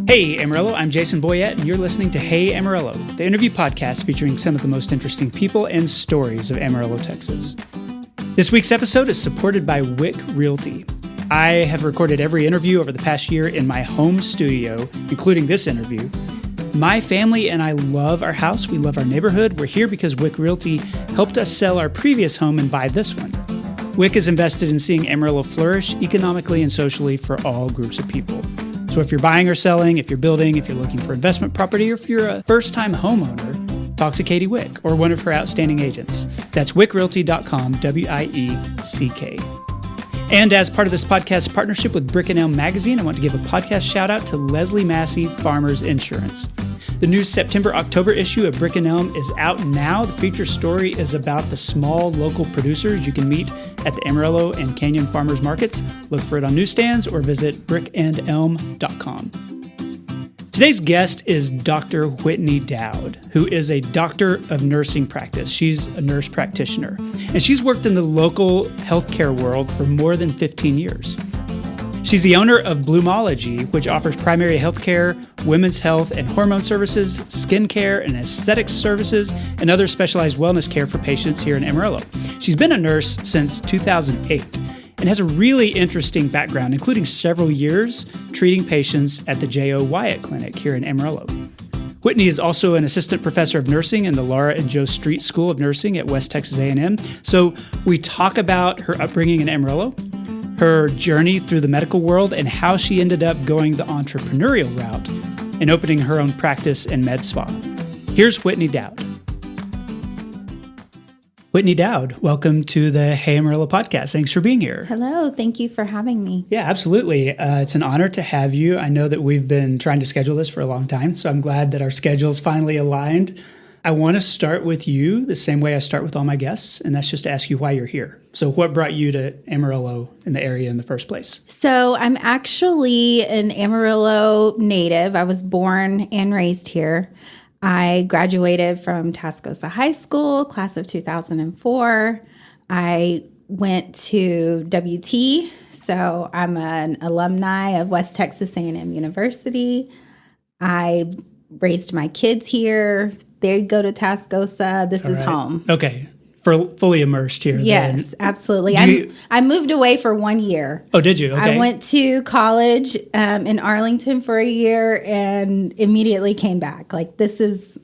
Hey Amarillo, I'm Jason Boyette, and you're listening to Hey Amarillo, the interview podcast featuring some of the most interesting people and stories of Amarillo, Texas. This week's episode is supported by Wick Realty. I have recorded every interview over the past year in my home studio, including this interview. My family and I love our house. We love our neighborhood. We're here because Wick Realty helped us sell our previous home and buy this one. Wick is invested in seeing Amarillo flourish economically and socially for all groups of people. So if you're buying or selling, if you're building, if you're looking for investment property, or if you're a first-time homeowner, talk to Katie Wick or one of her outstanding agents. That's wickrealty.com, W-I-E-C-K. And as part of this podcast partnership with Brick and Elm Magazine, I want to give a podcast shout-out to Leslie Massey, Farmers Insurance. The new September-October issue of Brick and Elm is out now. The feature story is about the small local producers you can meet at the Amarillo and Canyon Farmers Markets. Look for it on newsstands or visit brickandelm.com. Today's guest is Dr. Whitney Dowd, who is a doctor of nursing practice. She's a nurse practitioner, and she's worked in the local healthcare world for more than 15 years. She's the owner of Bloomology, which offers primary health care, women's health and hormone services, skin care and aesthetics services, and other specialized wellness care for patients here in Amarillo. She's been a nurse since 2008 and has a really interesting background, including several years treating patients at the J.O. Wyatt Clinic here in Amarillo. Whitney is also an assistant professor of nursing in the Laura and Joe Street School of Nursing at West Texas A&M. So we talk about her upbringing in Amarillo, her journey through the medical world, and how she ended up going the entrepreneurial route and opening her own practice in med spa. Here's Whitney Dowd. Whitney Dowd, welcome to the Hey Amarillo podcast. Thanks for being here. Hello. Thank you for having me. Yeah, absolutely. It's an honor to have you. I know that we've been trying to schedule this for a long time, so I'm glad that our schedules finally aligned. I want to start with you the same way I start with all my guests, and that's just to ask you why you're here. So what brought you to Amarillo in the area in the first place? So I'm actually an Amarillo native. I was born and raised here. I graduated from Tascosa High School, class of 2004. I went to WT, so I'm an alumni of West Texas A&M University. I raised my kids here. They go to Tascosa. This is home. Okay. Fully immersed here. Yes, then. absolutely. I moved away for 1 year. Oh, did you? Okay. I went to college in Arlington for a year and immediately came back. Like, this is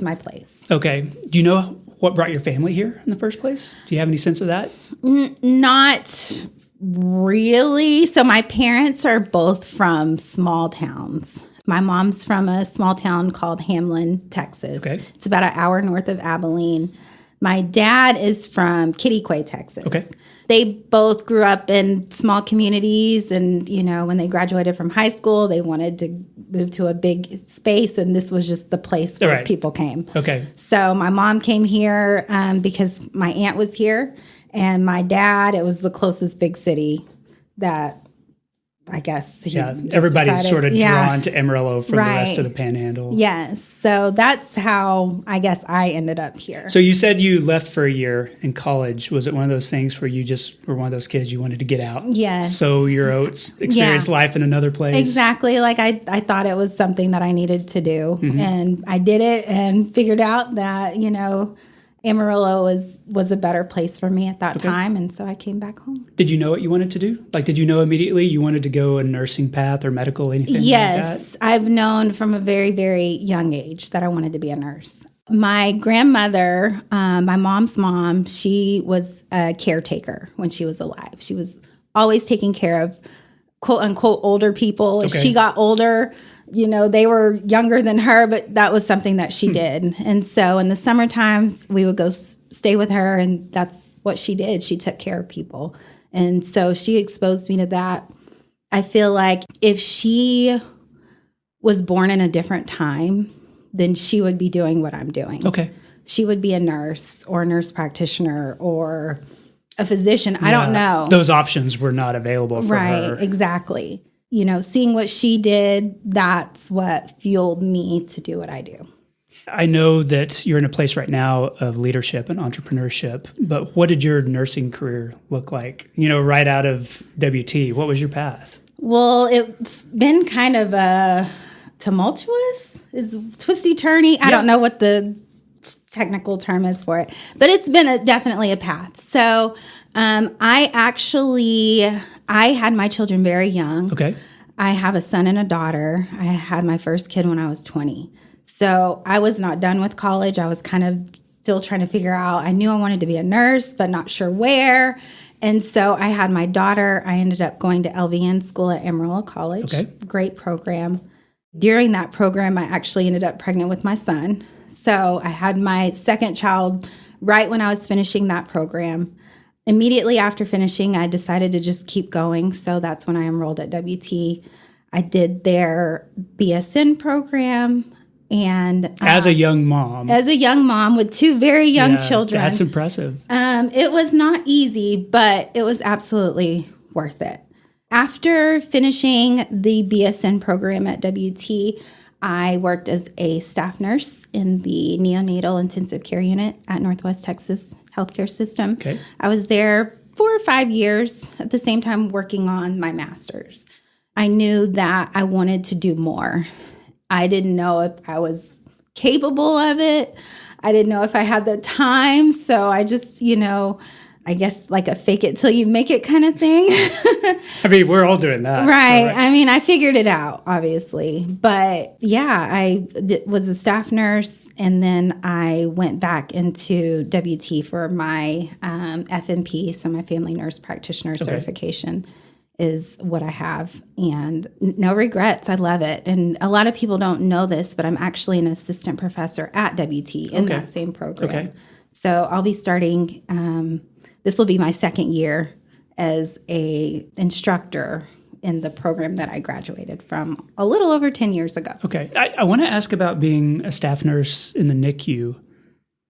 my place. Okay. Do you know what brought your family here in the first place? Do you have any sense of that? Not really. So my parents are both from small towns. My mom's from a small town called Hamlin, Texas. Okay. It's about an hour north of Abilene. My dad is from Kittiquay, Texas. Okay. They both grew up in small communities, and, you know, when they graduated from high school, they wanted to move to a big space, and this was just the place where people came. Okay. So my mom came here because my aunt was here, and my dad, it was the closest big city that I guess. Everybody's sort of drawn to Amarillo from the rest of the Panhandle. Yes. So that's how I guess I ended up here. So you said you left for a year in college. Was it one of those things where you just were one of those kids you wanted to get out? Yes. So your oats experience life in another place? Exactly. Like I thought it was something that I needed to do. Mm-hmm. And I did it and figured out that, you know, Amarillo was a better place for me at that time, and so I came back home. Did you know what you wanted to do? Like, did you know immediately you wanted to go a nursing path or medical, anything like that? Yes, I've known from a very, very young age that I wanted to be a nurse. My grandmother, my mom's mom, she was a caretaker when she was alive. She was always taking care of, quote unquote, older people. As she got older, you know, they were younger than her, but that was something that she did. And so in the summer times, we would go stay with her, and that's what she did. She took care of people. And so she exposed me to that. I feel like if she was born in a different time, then she would be doing what I'm doing. Okay. She would be a nurse or a nurse practitioner or a physician. I don't know. Those options were not available for her. Right, exactly. You know, seeing what she did, that's what fueled me to do what I do. I know that you're in a place right now of leadership and entrepreneurship, but what did your nursing career look like? You know, right out of WT, what was your path? Well, it's been kind of a tumultuous, is twisty turny. I don't know what the technical term is for it, but it's been definitely a path. So I had my children very young. Okay. I have a son and a daughter. I had my first kid when I was 20. So I was not done with college. I was kind of still trying to figure out. I knew I wanted to be a nurse, but not sure where. And so I had my daughter. I ended up going to LVN school at Amarillo College. Okay. Great program. During that program, I actually ended up pregnant with my son. So I had my second child right when I was finishing that program. Immediately after finishing, I decided to just keep going. So that's when I enrolled at WT. I did their BSN program. And as a young mom. As a young mom with two very young children. That's impressive. It was not easy, but it was absolutely worth it. After finishing the BSN program at WT, I worked as a staff nurse in the neonatal intensive care unit at Northwest Texas Healthcare System. Okay. I was there 4 or 5 years, at the same time working on my master's. I knew that I wanted to do more. I didn't know if I was capable of it. I didn't know if I had the time. So I just, I guess like a fake it till you make it kind of thing. I mean, we're all doing that. Right. So, I mean, I figured it out, obviously. But yeah, I was a staff nurse, and then I went back into WT for my FNP, so my family nurse practitioner certification is what I have. And no regrets. I love it. And a lot of people don't know this, but I'm actually an assistant professor at WT in that same program. Okay. So I'll be starting, this will be my second year as a instructor in the program that I graduated from a little over 10 years ago. Okay. I want to ask about being a staff nurse in the NICU.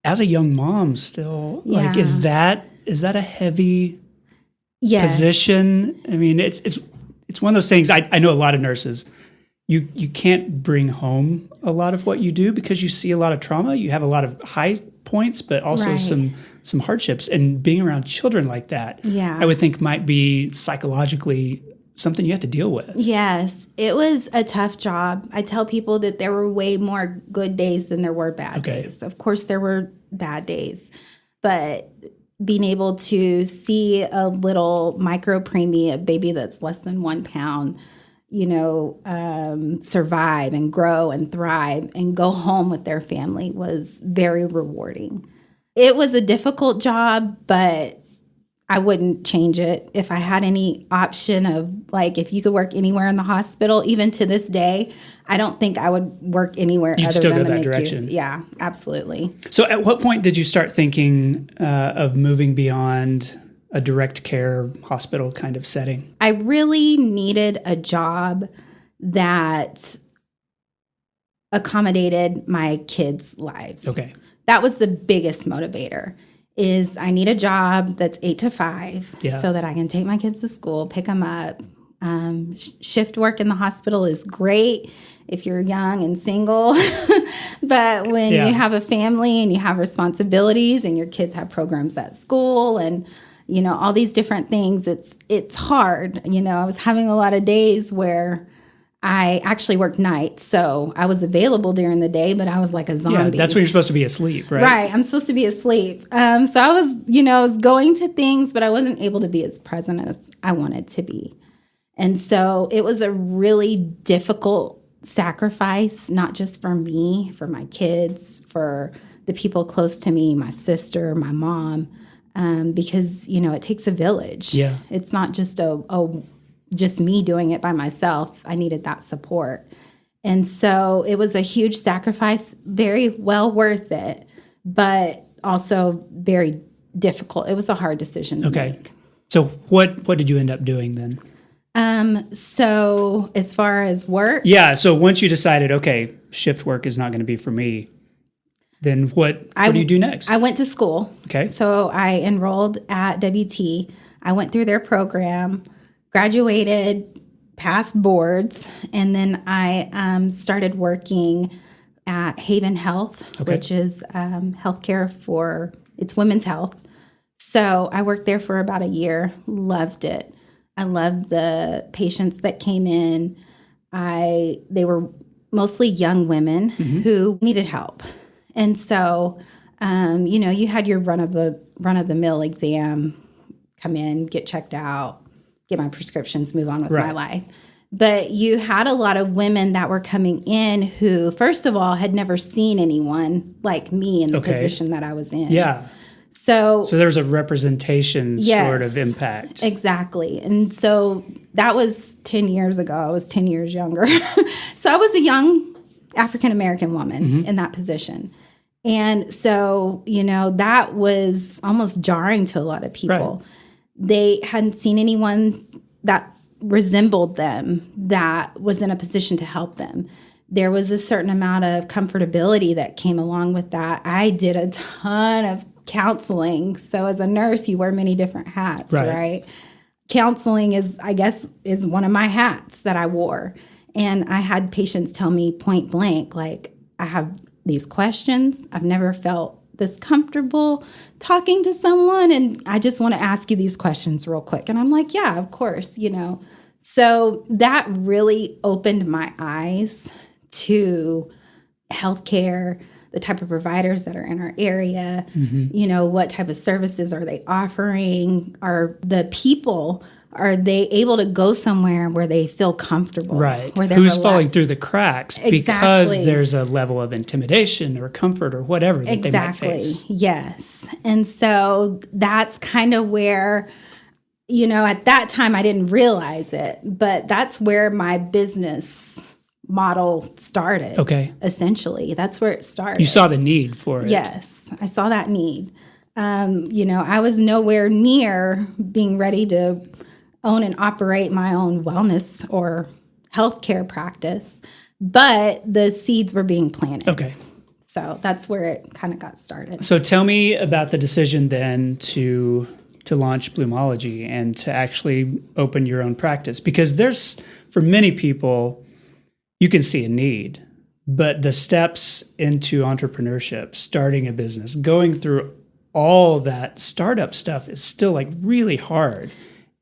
As a young mom still, like, is that a heavy position? I mean, it's one of those things. I know a lot of nurses. You can't bring home a lot of what you do because you see a lot of trauma. You have a lot of high points, but also some hardships. And being around children like that, I would think might be psychologically something you have to deal with. Yes, it was a tough job. I tell people that there were way more good days than there were bad days. Of course, there were bad days, but being able to see a little micro preemie, a baby that's less than 1 pound, survive and grow and thrive and go home with their family was very rewarding. It was a difficult job, but I wouldn't change it. If I had any option of, like, if you could work anywhere in the hospital, even to this day, I don't think I would work anywhere You'd other still than go the that NICU. direction. Yeah, absolutely. So at what point did you start thinking of moving beyond a direct care hospital kind of setting? I really needed a job that accommodated my kids' lives. Okay. That was the biggest motivator. Is I need a job that's 8 to 5 so that I can take my kids to school, pick them up. Shift work in the hospital is great if you're young and single. But when you have a family and you have responsibilities and your kids have programs at school and, all these different things, it's hard. I was having a lot of days where I actually worked nights, so I was available during the day, but I was like a zombie. Yeah, that's when you're supposed to be asleep, right? Right, I'm supposed to be asleep. So I was, I was going to things, but I wasn't able to be as present as I wanted to be. And so it was a really difficult sacrifice, not just for me, for my kids, for the people close to me, my sister, my mom, because, it takes a village. Yeah. It's not just just me doing it by myself. I needed that support. And so it was a huge sacrifice, very well worth it, but also very difficult. It was a hard decision to make. So what did you end up doing then? So as far as work? Yeah. So once you decided, okay, shift work is not going to be for me, then what do you do next? I went to school. Okay. So I enrolled at WT. I went through their program, graduated, passed boards, and then I started working at Haven Health, which is healthcare it's women's health. So I worked there for about a year, loved it. I loved the patients that came in. They were mostly young women who needed help. And so, you had your run of the mill exam, come in, get checked out, get my prescriptions, move on with my life. But you had a lot of women that were coming in who, first of all, had never seen anyone like me in the position that I was in. Yeah. So there's a representation sort of impact. Exactly. And so that was 10 years ago. I was 10 years younger. So I was a young African-American woman in that position. And so, that was almost jarring to a lot of people. Right. They hadn't seen anyone that resembled them that was in a position to help them. There was a certain amount of comfortability that came along with that. I did a ton of counseling. So as a nurse, you wear many different hats, right? Counseling is one of my hats that I wore. And I had patients tell me point blank, like, I have these questions. I've never felt this comfortable talking to someone, and I just want to ask you these questions real quick. And I'm like, yeah, of course, So that really opened my eyes to healthcare, the type of providers that are in our area, what type of services are they offering? Are the people, are they able to go somewhere where they feel comfortable? Right. Who's falling through the cracks because there's a level of intimidation or comfort or whatever that they might face. Yes. And so that's kind of where, at that time I didn't realize it, but that's where my business model started. Okay. Essentially, that's where it started. You saw the need for it. Yes, I saw that need. I was nowhere near being ready to own and operate my own wellness or healthcare practice, but the seeds were being planted. Okay. So that's where it kind of got started. So tell me about the decision then to launch Bloomology and to actually open your own practice, because there's, for many people, you can see a need, but the steps into entrepreneurship, starting a business, going through all that startup stuff is still like really hard.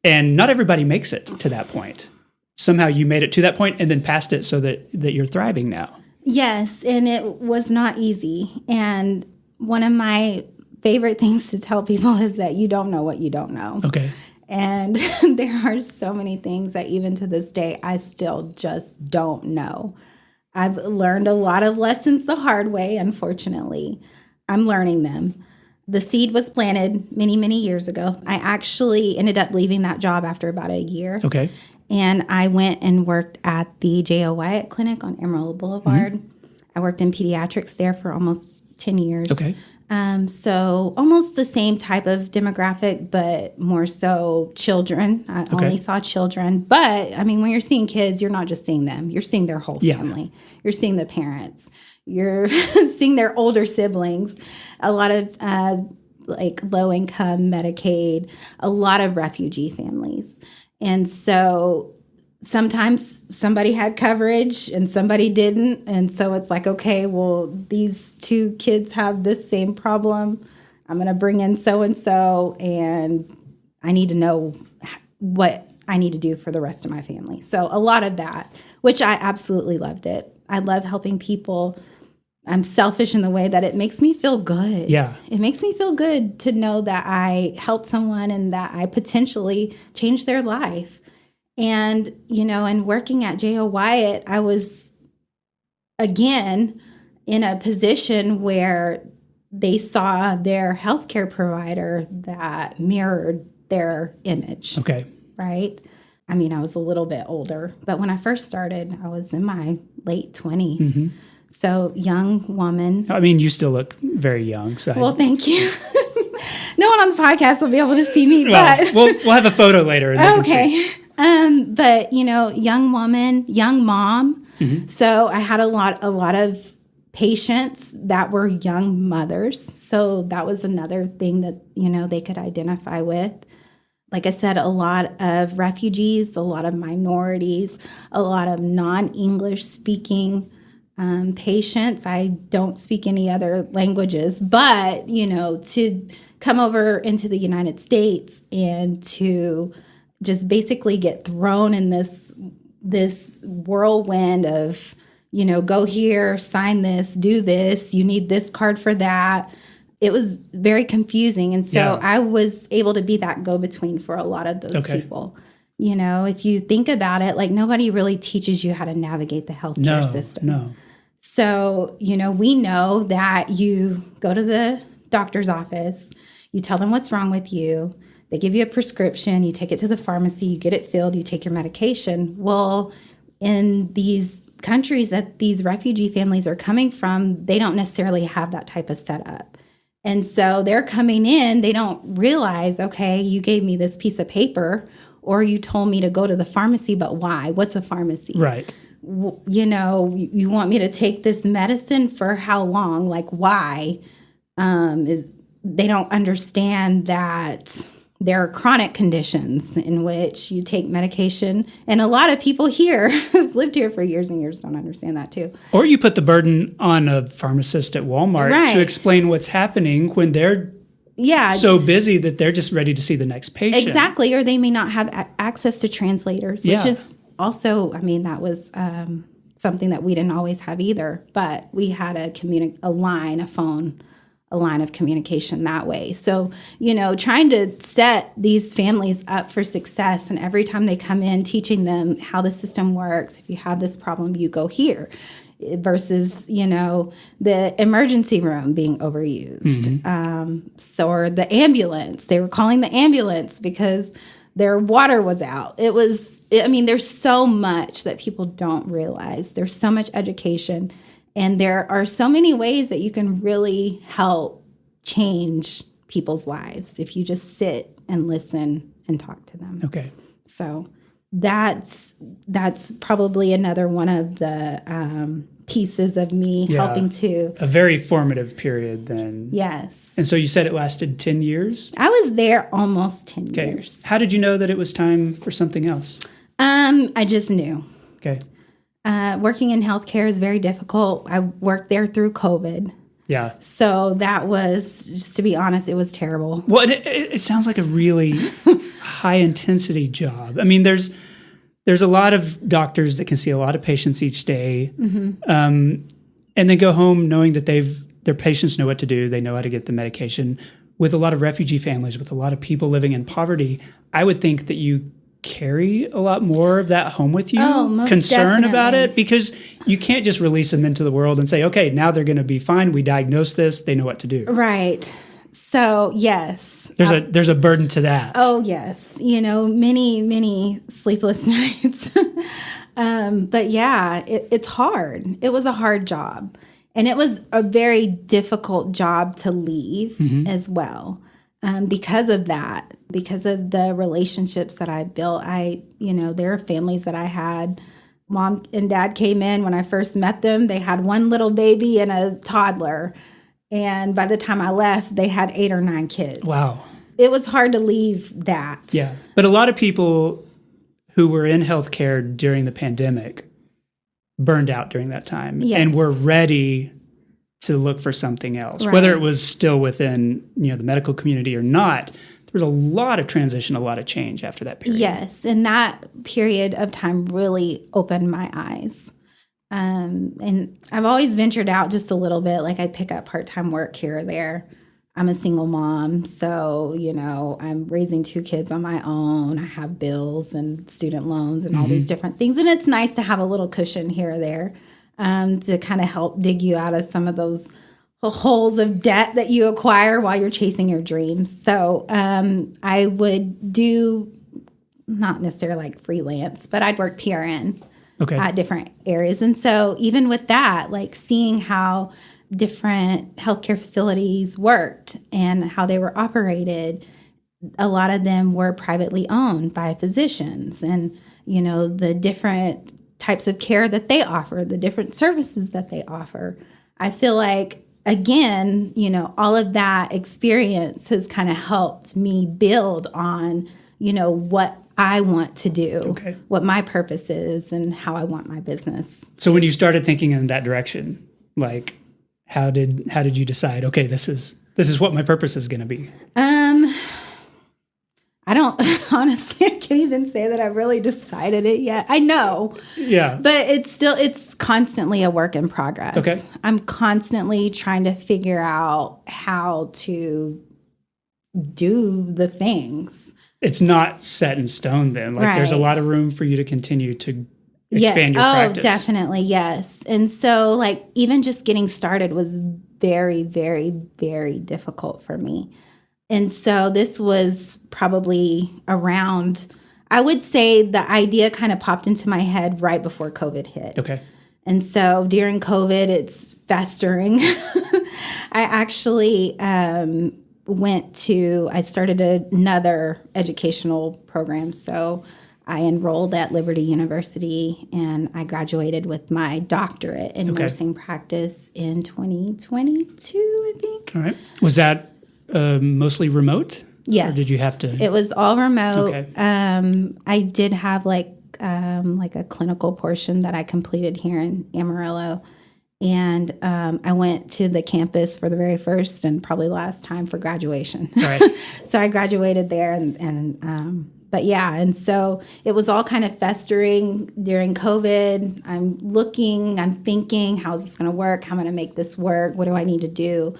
And not everybody makes it to that point. Somehow you made it to that point and then passed it so that you're thriving now. Yes, and it was not easy. And one of my favorite things to tell people is that you don't know what you don't know. Okay. And there are so many things that even to this day, I still just don't know. I've learned a lot of lessons the hard way, unfortunately. I'm learning them. The seed was planted many, many years ago. I actually ended up leaving that job after about a year. Okay. And I went and worked at the J.O. Wyatt Clinic on Emerald Boulevard. I worked in pediatrics there for almost 10 years. Okay. So almost the same type of demographic, but more so children. I only saw children. But, when you're seeing kids, you're not just seeing them. You're seeing their whole family. You're seeing the parents. You're seeing their older siblings. A lot of low-income Medicaid, a lot of refugee families. And so sometimes somebody had coverage and somebody didn't. And so it's like, okay, well, these two kids have this same problem. I'm going to bring in so-and-so, and I need to know what I need to do for the rest of my family. So a lot of that, which I absolutely loved it. I love helping people. I'm selfish in the way that it makes me feel good. Yeah. It makes me feel good to know that I helped someone and that I potentially changed their life. And, and working at J.O. Wyatt, I was, again, in a position where they saw their healthcare provider that mirrored their image. Okay. Right? I was a little bit older, but when I first started, I was in my late 20s. Mm-hmm. So young woman. You still look very young. So well, thank you. No one on the podcast will be able to see me, but we'll have a photo later. And okay. But young woman, young mom. Mm-hmm. So I had a lot of patients that were young mothers. So that was another thing that, they could identify with. Like I said, a lot of refugees, a lot of minorities, a lot of non-English speaking patients. I don't speak any other languages, but, to come over into the United States and to just basically get thrown in this whirlwind of, go here, sign this, do this, you need this card for that. It was very confusing. And so I was able to be that go-between for a lot of those people. If you think about it, like nobody really teaches you how to navigate the healthcare system. No. So, we know that you go to the doctor's office, you tell them what's wrong with you, they give you a prescription, you take it to the pharmacy, you get it filled, you take your medication. Well, in these countries that these refugee families are coming from, they don't necessarily have that type of setup. And so they're coming in, they don't realize, okay, you gave me this piece of paper or you told me to go to the pharmacy, but why? What's a pharmacy? Right. You want me to take this medicine for how long? Like, why? They don't understand that there are chronic conditions in which you take medication. And a lot of people here who've lived here for years and years don't understand that too. Or you put the burden on a pharmacist at Walmart to explain what's happening when they're so busy that they're just ready to see the next patient. Exactly. Or they may not have access to translators, which is also, that was something that we didn't always have either. But we had a line of communication that way. So, trying to set these families up for success, and every time they come in, teaching them how the system works. If you have this problem, you go here, versus, the emergency room being overused. Or the ambulance. They were calling the ambulance because their water was out. There's so much that people don't realize. There's so much education. And there are so many ways that you can really help change people's lives if you just sit and listen and talk to them. Okay. So that's probably another one of the pieces of me helping to... A very formative period then. Yes. And so you said it lasted 10 years? I was there almost 10 years. How did you know that it was time for something else? I just knew. Okay. Working in healthcare is very difficult. I worked there through COVID. Yeah. So that was, just to be honest, it was terrible. Well, it sounds like a really high intensity job. There's a lot of doctors that can see a lot of patients each day, and then go home knowing that their patients know what to do. They know how to get the medication. With a lot of refugee families, with a lot of people living in poverty, I would think that you carry a lot more of that home with you, concern about it, because you can't just release them into the world and say, okay, now they're going to be fine. We diagnose this. They know what to do. Right. So, yes. There's a burden to that. Oh, yes. Many, many sleepless nights. But yeah, it's hard. It was a hard job. And it was a very difficult job to leave as well. Because of that, because of the relationships that I built, there are families that I had. Mom and dad came in when I first met them. They had one little baby and a toddler. And by the time I left, they had 8 or 9 kids. Wow. It was hard to leave that. Yeah. But a lot of people who were in healthcare during the pandemic burned out during that time and were ready to look for something else, whether it was still within the medical community or not. There was a lot of transition, a lot of change after that period. Yes, and that period of time really opened my eyes. And I've always ventured out just a little bit. Like I pick up part-time work here or there. I'm a single mom, so I'm raising 2 kids on my own. I have bills and student loans and all these different things, and it's nice to have a little cushion here or there. To kind of help dig you out of some of those holes of debt that you acquire while you're chasing your dreams. So I would do, not necessarily like freelance, but I'd work PRN at different areas. And so even with that, like seeing how different healthcare facilities worked and how they were operated, a lot of them were privately owned by physicians, and, the different types of care that they offer, the different services that they offer. I feel like, again, all of that experience has kind of helped me build on, what I want to do, what my purpose is, and how I want my business. So when you started thinking in that direction, like how did you decide, okay, this is what my purpose is going to be? honestly, I can't even say that I've really decided it yet. I know. Yeah. But it's constantly a work in progress. Okay. I'm constantly trying to figure out how to do the things. It's not set in stone then. Like there's a lot of room for you to continue to expand your practice. Oh, definitely. Yes. And so like even just getting started was very, very, very difficult for me. And so this was probably around, I would say the idea kind of popped into my head right before COVID hit. Okay. And so during COVID, it's festering. I actually I started another educational program. So I enrolled at Liberty University and I graduated with my doctorate in nursing practice in 2022, I think. All right. Was that mostly remote? Yes. Or did you have to? It was all remote. Okay. I did have like a clinical portion that I completed here in Amarillo. And I went to the campus for the very first and probably last time for graduation. Right. So I graduated there but yeah, and so it was all kind of festering during COVID. I'm thinking, how's this going to work? How am I going to make this work? What do I need to do?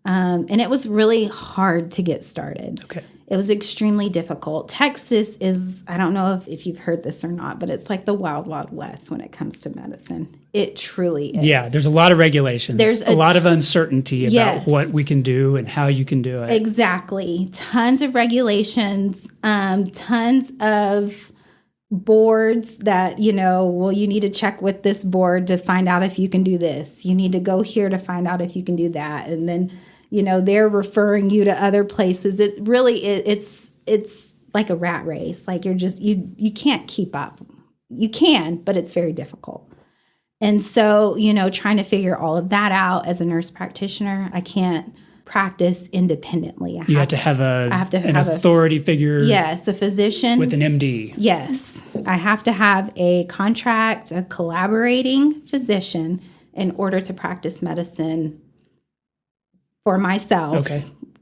And it was really hard to get started. Okay. It was extremely difficult. Texas is, I don't know if you've heard this or not, but it's like the wild, wild west when it comes to medicine. It truly is. Yeah, there's a lot of regulations. There's a lot of uncertainty about what we can do and how you can do it. Exactly. Tons of regulations, tons of boards that, you need to check with this board to find out if you can do this. You need to go here to find out if you can do that. And then, they're referring you to other places. It really, it's like a rat race. Like you can't keep up. You can, but it's very difficult. And so, trying to figure all of that out as a nurse practitioner, I can't practice independently. You have to have an authority figure. Yes, a physician. With an MD. Yes. I have to have a contract, a collaborating physician in order to practice medicine for myself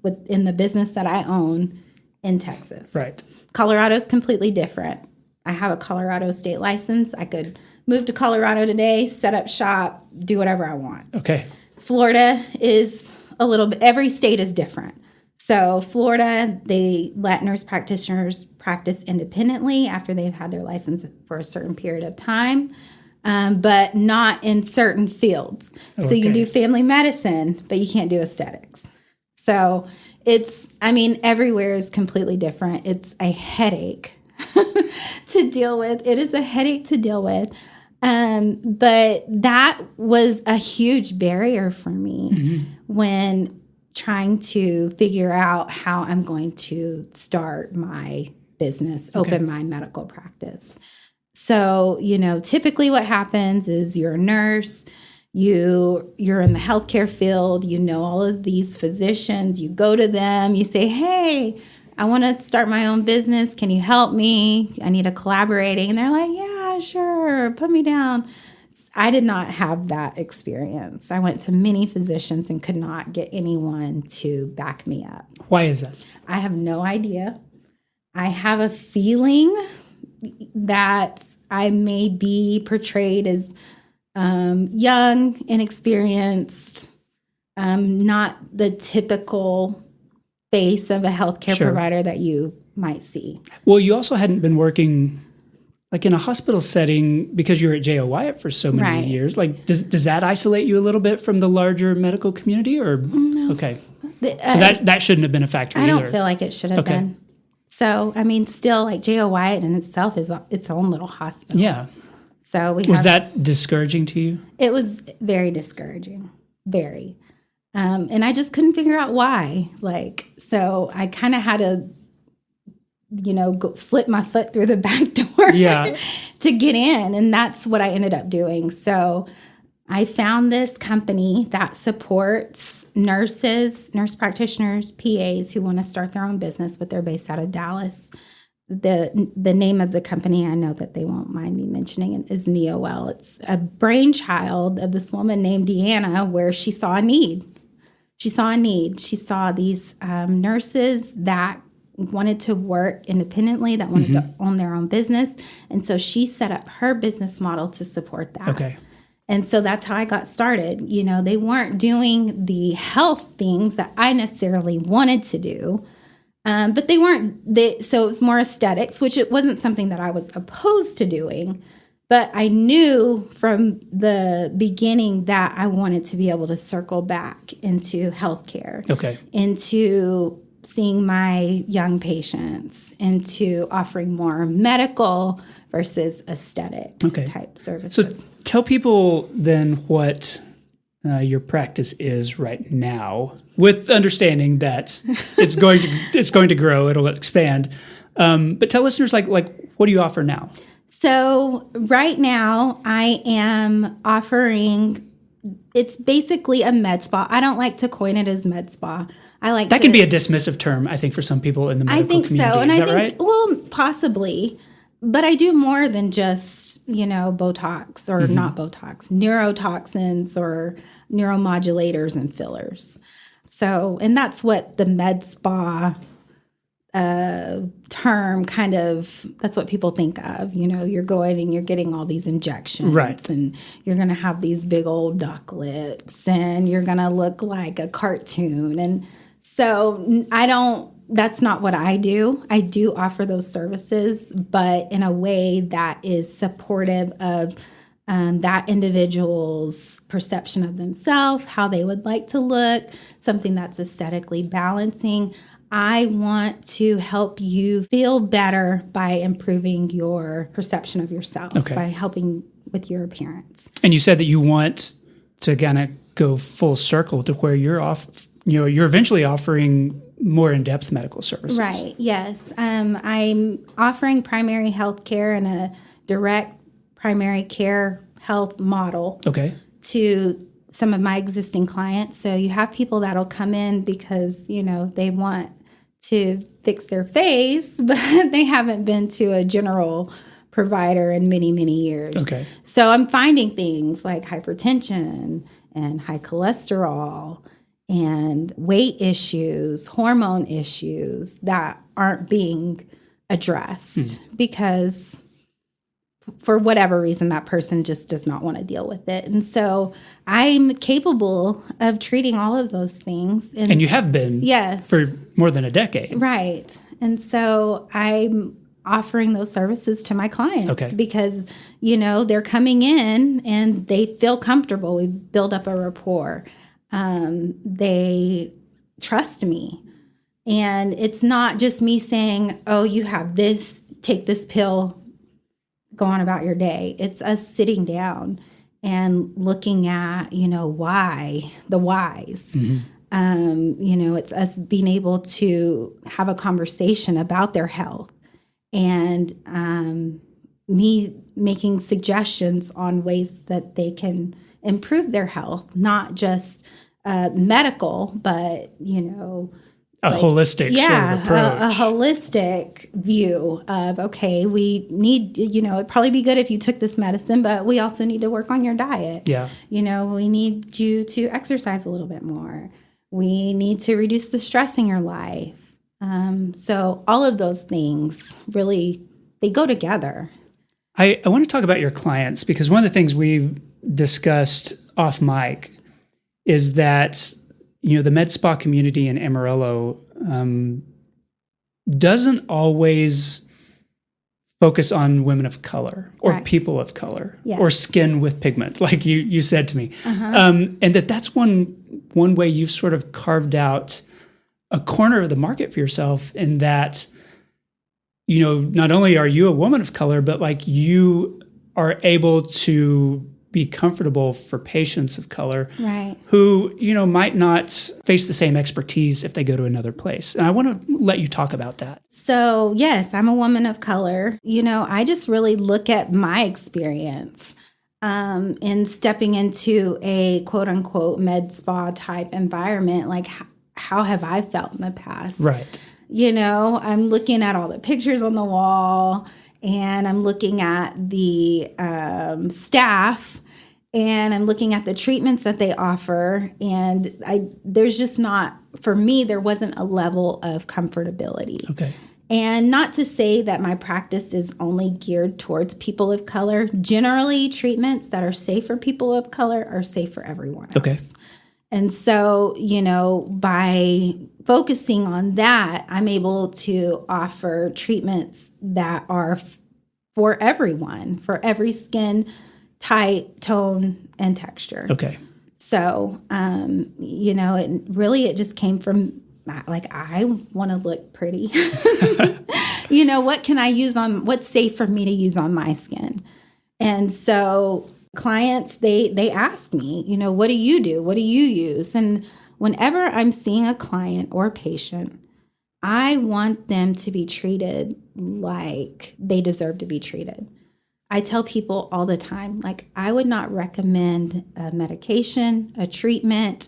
within the business that I own in Texas. Right. Colorado's completely different. I have a Colorado state license. I could move to Colorado today, set up shop, do whatever I want. Okay. Florida is a little bit, every state is different. So Florida, they let nurse practitioners practice independently after they've had their license for a certain period of time, but not in certain fields. So you can do family medicine, but you can't do aesthetics. So everywhere is completely different. It's a headache to deal with. It is a headache to deal with. But that was a huge barrier for me when trying to figure out how I'm going to start my business, open my medical practice. So, typically what happens is you're a nurse, you're in the healthcare field, all of these physicians, you go to them, you say, hey, I want to start my own business. Can you help me? I need a collaborating. And they're like, yeah, sure. Put me down. I did not have that experience. I went to many physicians and could not get anyone to back me up. Why is that? I have no idea. I have a feeling that I may be portrayed as young, inexperienced, not the typical face of a healthcare provider that you might see. Well, you also hadn't been working like in a hospital setting because you're at J.O. Wyatt for so many years. Like, does that isolate you a little bit from the larger medical community? Or no. Okay, so that shouldn't have been a factor either. I don't feel like it should have been. So still, like J.O. Wyatt in itself is its own little hospital. Yeah. So was that discouraging to you? It was very discouraging, very. And I just couldn't figure out why. So I kind of had to, go slip my foot through the back door to get in. And that's what I ended up doing. So I found this company that supports nurses, nurse practitioners, PAs who want to start their own business, but they're based out of Dallas. The name of the company, I know that they won't mind me mentioning it, is NeoWell. It's a brainchild of this woman named Deanna where she saw a need. She saw these nurses that wanted to work independently, that wanted to own their own business. And so she set up her business model to support that. Okay. And so that's how I got started. You know, they weren't doing the health things that I necessarily wanted to do. But so it was more aesthetics, which it wasn't something that I was opposed to doing. But I knew from the beginning that I wanted to be able to circle back into healthcare, into seeing my young patients, into offering more medical versus aesthetic type services. So tell people then what your practice is right now, with understanding that it's going to grow, it'll expand. But tell listeners like what do you offer now? So right now I am offering, it's basically a med spa. I don't like to coin it as med spa. That can be a dismissive term, I think, for some people in the medical community. So. And is I that think, right? Well, possibly. But I do more than just, Botox or not Botox, neurotoxins or neuromodulators and fillers. So, and that's what the med spa term that's what people think of. You're going and you're getting all these injections. Right. And you're going to have these big old duck lips and you're going to look like a cartoon. And so that's not what I do. I do offer those services, but in a way that is supportive of that individual's perception of themselves, how they would like to look, something that's aesthetically balancing. I want to help you feel better by improving your perception of yourself, by helping with your appearance. And you said that you want to kind of go full circle to where you're eventually offering more in-depth medical services. Right, yes. I'm offering primary health care and a direct primary care health model to some of my existing clients. So you have people that'll come in because, they want to fix their face, but they haven't been to a general provider in many, many years. So I'm finding things like hypertension and high cholesterol and weight issues, hormone issues that aren't being addressed because for whatever reason, that person just does not want to deal with it. And so I'm capable of treating all of those things. And you have been for more than a decade. Right. And so I'm offering those services to my clients because, they're coming in and they feel comfortable. We build up a rapport. They trust me. And it's not just me saying, oh, you have this, take this pill, go on about your day. It's us sitting down and looking at, why, the whys. It's us being able to have a conversation about their health and me making suggestions on ways that they can improve their health, not just medical, but, a holistic sort of approach. A holistic view of, we need, it'd probably be good if you took this medicine, but we also need to work on your diet. Yeah. We need you to exercise a little bit more. We need to reduce the stress in your life. So all of those things really, they go together. I want to talk about your clients because one of the things we've discussed off mic is that the med spa community in Amarillo doesn't always focus on women of color or people of color or skin with pigment, like you said to me. And that's one way you've sort of carved out a corner of the market for yourself in that, not only are you a woman of color, but like you are able to be comfortable for patients of color who, might not face the same expertise if they go to another place. And I want to let you talk about that. So, yes, I'm a woman of color. I just really look at my experience in stepping into a quote unquote med spa type environment. Like, how have I felt in the past? Right. I'm looking at all the pictures on the wall and I'm looking at the staff and I'm looking at the treatments that they offer, and there's just not, for me, there wasn't a level of comfortability. Okay. And not to say that my practice is only geared towards people of color. Generally, treatments that are safe for people of color are safe for everyone else. Okay. And so, by focusing on that, I'm able to offer treatments that are for everyone, for every skin type, tone, and texture. Okay. So, it just came from, like, I want to look pretty. What can I use what's safe for me to use on my skin? And so clients, they ask me, what do you do? What do you use? And whenever I'm seeing a client or a patient, I want them to be treated like they deserve to be treated. I tell people all the time, like, I would not recommend a medication, a treatment,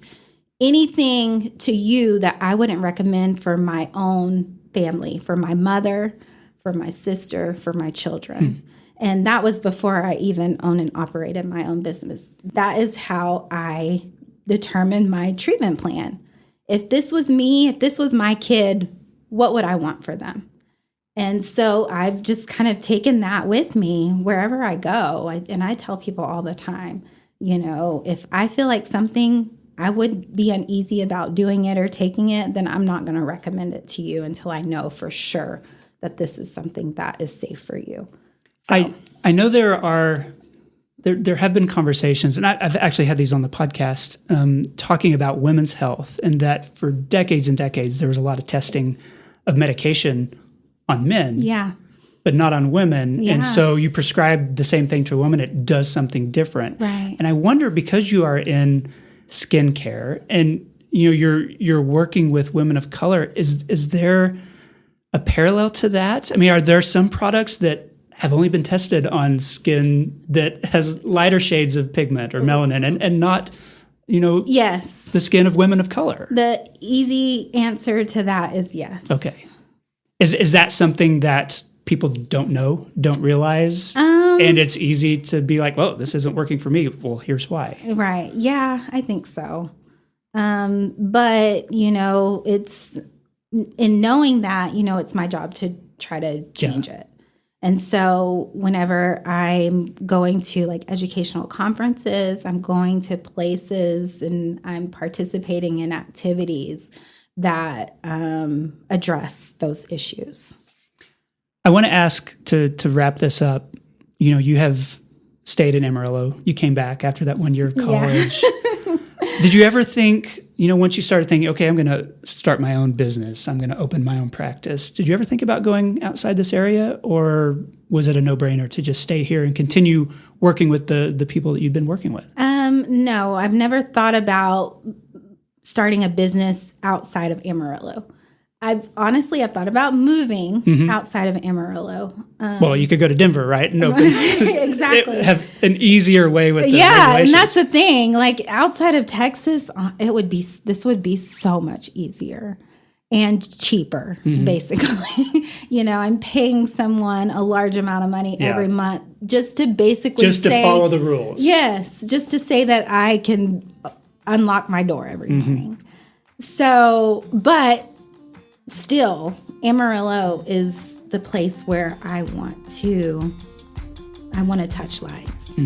anything to you that I wouldn't recommend for my own family, for my mother, for my sister, for my children. And that was before I even owned and operated my own business. That is how I determined my treatment plan. If this was me, if this was my kid, what would I want for them? And so I've just kind of taken that with me wherever I go. And I tell people all the time, if I feel like something, I would be uneasy about doing it or taking it, then I'm not going to recommend it to you until I know for sure that this is something that is safe for you. So. I know there have been conversations, and I've actually had these on the podcast, talking about women's health, and that for decades and decades there was a lot of testing of medication on men, but not on women. Yeah. And so you prescribe the same thing to a woman, it does something different. Right. And I wonder, because you are in skincare and you're working with women of color, is there a parallel to that? I mean, are there some products that have only been tested on skin that has lighter shades of pigment or melanin and not, yes, the skin of women of color? The easy answer to that is yes. Okay. Is that something that people don't know, don't realize? And it's easy to be like, well, this isn't working for me. Well, here's why. Right. Yeah, I think so. But, it's in knowing that, it's my job to try to change it. And so whenever I'm going to like educational conferences, I'm going to places and I'm participating in activities that address those issues. I want to ask to wrap this up. You have stayed in Amarillo. You came back after that 1 year of college. Yeah. Did you ever think, once you started thinking, okay, I'm going to start my own business, I'm going to open my own practice, did you ever think about going outside this area, or was it a no-brainer to just stay here and continue working with the people that you've been working with? No, I've never thought about starting a business outside of Amarillo. I've thought about moving outside of Amarillo. Well, you could go to Denver, right? And open, exactly. Have an easier way with the regulations. And that's the thing. Like outside of Texas, this would be so much easier and cheaper, basically. I'm paying someone a large amount of money every month just to basically to follow the rules. Yes, just to say that I can unlock my door every morning. So, but still, Amarillo is the place where I want to touch lives.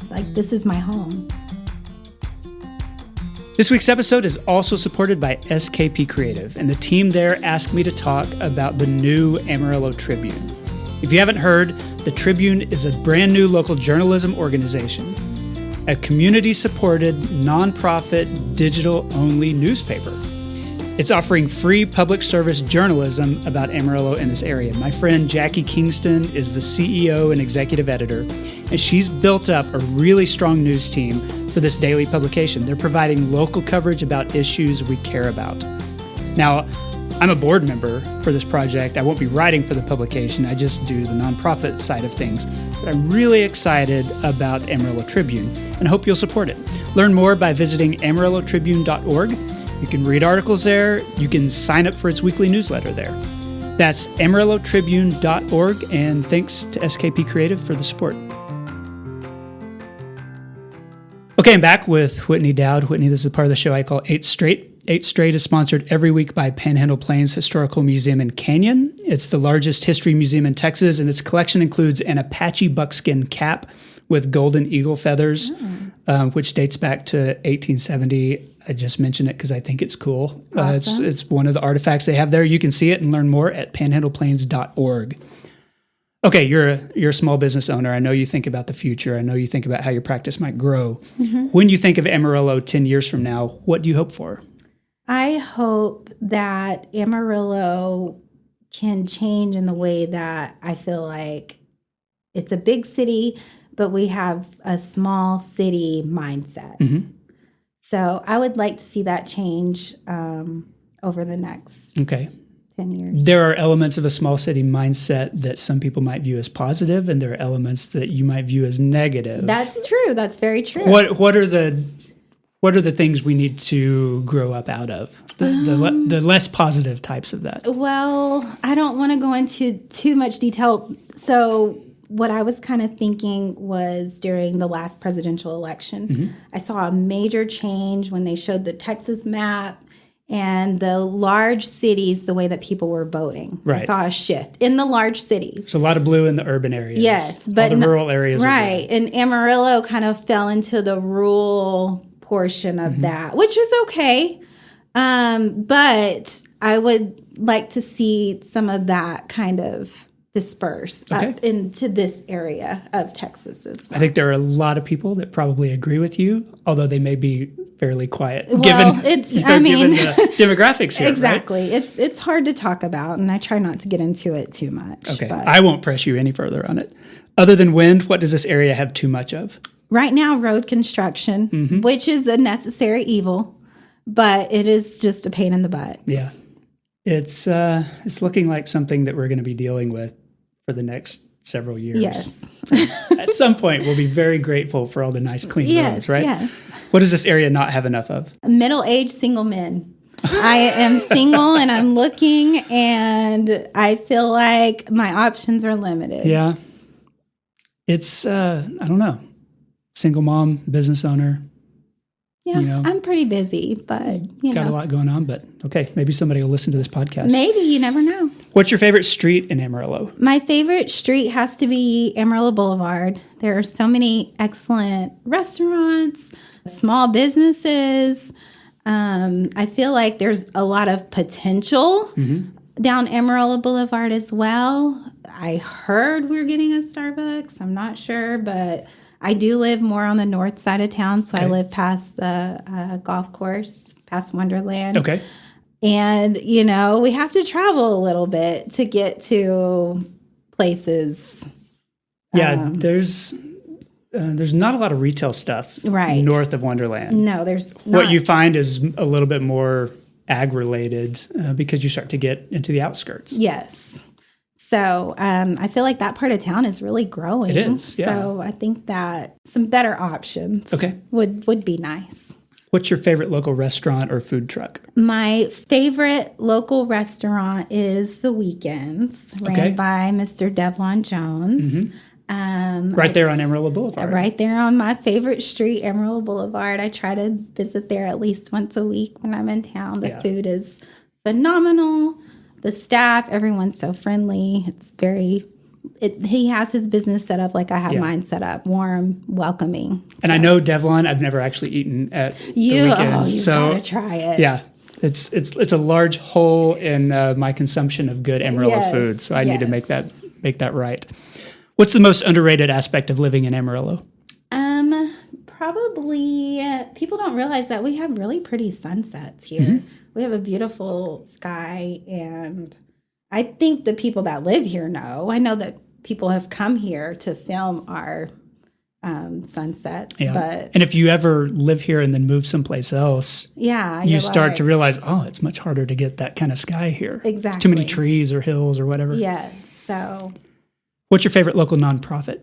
Like, this is my home. This week's episode is also supported by SKP Creative, and the team there asked me to talk about the new Amarillo Tribune. If you haven't heard, the Tribune is a brand new local journalism organization, a community-supported, nonprofit, digital-only newspaper. It's offering free public service journalism about Amarillo and this area. My friend Jackie Kingston is the CEO and executive editor, and she's built up a really strong news team for this daily publication. They're providing local coverage about issues we care about. Now, I'm a board member for this project. I won't be writing for the publication. I just do the nonprofit side of things. But I'm really excited about Amarillo Tribune and hope you'll support it. Learn more by visiting amarillotribune.org. You can read articles there. You can sign up for its weekly newsletter there. That's amarillotribune.org, and thanks to SKP Creative for the support. Okay, I'm back with Whitney Dowd. Whitney, this is part of the show I call 8 Straight. 8 Straight is sponsored every week by Panhandle Plains Historical Museum in Canyon. It's the largest history museum in Texas, and its collection includes an Apache buckskin cap with golden eagle feathers, which dates back to 1870. I just mentioned it because I think it's cool. Awesome. It's one of the artifacts they have there. You can see it and learn more at panhandleplains.org. Okay, you're a small business owner. I know you think about the future. I know you think about how your practice might grow. Mm-hmm. When you think of Amarillo 10 years from now, what do you hope for? I hope that Amarillo can change in the way that I feel like it's a big city, but we have a small city mindset. Mm-hmm. So I would like to see that change over the next 10 years. There are elements of a small city mindset that some people might view as positive, and there are elements that you might view as negative. That's true. That's very true. What are the things we need to grow up out of? The less positive types of that. Well, I don't want to go into too much detail. So what I was kind of thinking was during the last presidential election, mm-hmm. I saw a major change when they showed the Texas map and the large cities, the way that people were voting. Right. I saw a shift in the large cities. So a lot of blue in the urban areas. Yes. But all the rural areas. Right. And Amarillo kind of fell into the rural portion of mm-hmm. that, which is okay. But I would like to see some of that kind of disperse up into this area of Texas as well. I think there are a lot of people that probably agree with you, although they may be fairly quiet given the demographics here. Exactly. Right? It's hard to talk about, and I try not to get into it too much. Okay. But I won't press you any further on it. Other than wind, what does this area have too much of? Right now, road construction, mm-hmm. which is a necessary evil, but it is just a pain in the butt. Yeah. It's looking like something that we're going to be dealing with for the next several years. Yes. At some point, we'll be very grateful for all the nice, clean roads, right? Yes. What does this area not have enough of? Middle-aged single men. I am single and I'm looking, and I feel like my options are limited. Yeah. It's, I don't know, single mom, business owner. Yeah, I'm pretty busy, but, Got a lot going on, but okay, maybe somebody will listen to this podcast. Maybe, you never know. What's your favorite street in Amarillo? My favorite street has to be Amarillo Boulevard. There are so many excellent restaurants, small businesses. I feel like there's a lot of potential mm-hmm. down Amarillo Boulevard as well. I heard we're getting a Starbucks. I'm not sure, but I do live more on the north side of town, so I live past the golf course, past Wonderland. Okay. And, we have to travel a little bit to get to places. Yeah, there's not a lot of retail stuff north of Wonderland. No, there's not. What you find is a little bit more ag-related because you start to get into the outskirts. Yes. So I feel like that part of town is really growing. It is, yeah. So I think that some better options would be nice. What's your favorite local restaurant or food truck? My favorite local restaurant is The Weekends, ran by Mr. Devlon Jones. Mm-hmm. Right there on Amarillo Boulevard. Right there on my favorite street, Amarillo Boulevard. I try to visit there at least once a week when I'm in town. The food is phenomenal. The staff, everyone's so friendly. It's he has his business set up like I have mine set up, warm, welcoming. And I know Devlon, I've never actually eaten at The Weekends. You've got to try it. Yeah. It's a large hole in my consumption of good Amarillo food, so I need to make that right. What's the most underrated aspect of living in Amarillo? Probably people don't realize that we have really pretty sunsets here. Mm-hmm. We have a beautiful sky, and I think the people that live here know. I know that people have come here to film our sunsets. Yeah. And if you ever live here and then move someplace else, you start to realize, it's much harder to get that kind of sky here. Exactly. Too many trees or hills or whatever. Yes. So, what's your favorite local nonprofit?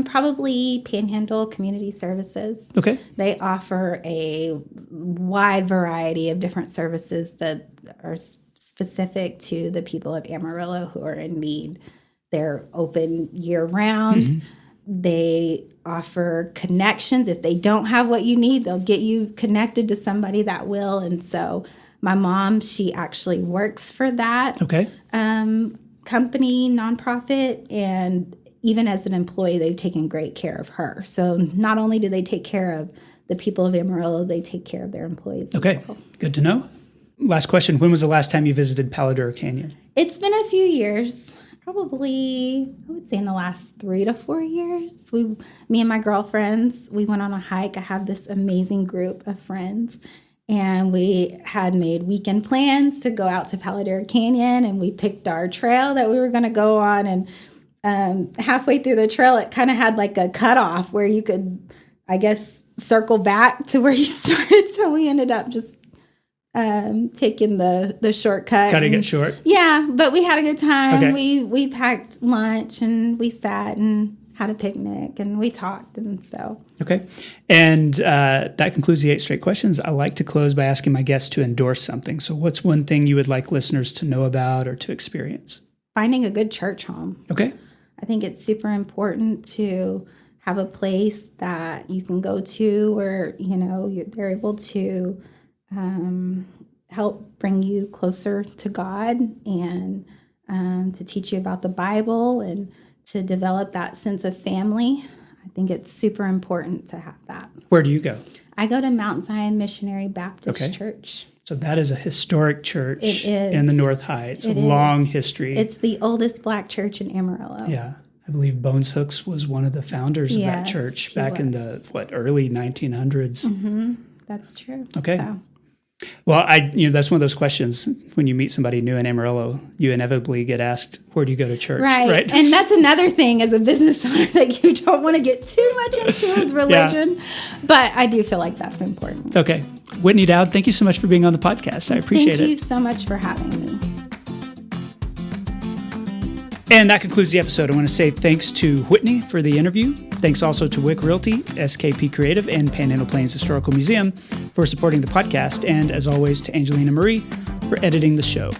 Probably Panhandle Community Services. Okay. They offer a wide variety of different services that are specific to the people of Amarillo who are in need. They're open year-round. Mm-hmm. They offer connections. If they don't have what you need, they'll get you connected to somebody that will. And so my mom, she actually works for that company, nonprofit, and even as an employee, they've taken great care of her. So not only do they take care of the people of Amarillo, they take care of their employees as well. Good to know. Last question. When was the last time you visited Palo Duro Canyon? It's been a few years, probably, I would say in the last 3 to 4 years. Me and my girlfriends, we went on a hike. I have this amazing group of friends, and we had made weekend plans to go out to Palo Duro Canyon, and we picked our trail that we were going to go on. And halfway through the trail, it kind of had like a cutoff where you could, I guess, circle back to where you started. So we ended up just taking the shortcut. Cutting it short. Yeah, but we had a good time. Okay. We packed lunch and we sat and had a picnic and we talked, and so. Okay. And that concludes the 8 straight questions. I like to close by asking my guests to endorse something. So what's one thing you would like listeners to know about or to experience? Finding a good church home. Okay. I think it's super important to have a place that you can go to where, they're able to help bring you closer to God and to teach you about the Bible and to develop that sense of family. I think it's super important to have that. Where do you go? I go to Mount Zion Missionary Baptist Church. So that is a historic church It is. in the North Heights. It a long history. It's the oldest Black church in Amarillo. Yeah. I believe Bones Hooks was one of the founders of that church back in the early 1900s. Mm-hmm. That's true. Okay. So. Well, that's one of those questions when you meet somebody new in Amarillo, you inevitably get asked, where do you go to church? Right. And that's another thing as a business owner that you don't want to get too much into is religion. Yeah. But I do feel like that's important. Okay. Whitney Dowd, thank you so much for being on the podcast. I appreciate it. Thank you so much for having me. And that concludes the episode. I want to say thanks to Whitney for the interview. Thanks also to Wick Realty, SKP Creative, and Panhandle Plains Historical Museum for supporting the podcast. And as always, to Angelina Marie for editing the show.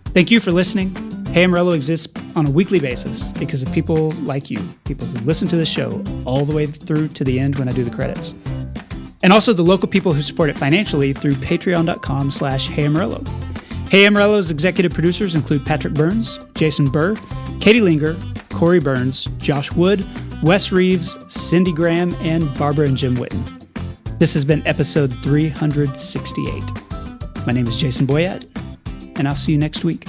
Thank you for listening. Hey Amarillo exists on a weekly basis because of people like you, people who listen to the show all the way through to the end when I do the credits. And also the local people who support it financially through patreon.com/HeyAmarillo. Hey Amarillo's executive producers include Patrick Burns, Jason Burr, Katie Linger, Corey Burns, Josh Wood, Wes Reeves, Cindy Graham, and Barbara and Jim Witten. This has been episode 368. My name is Jason Boyett, and I'll see you next week.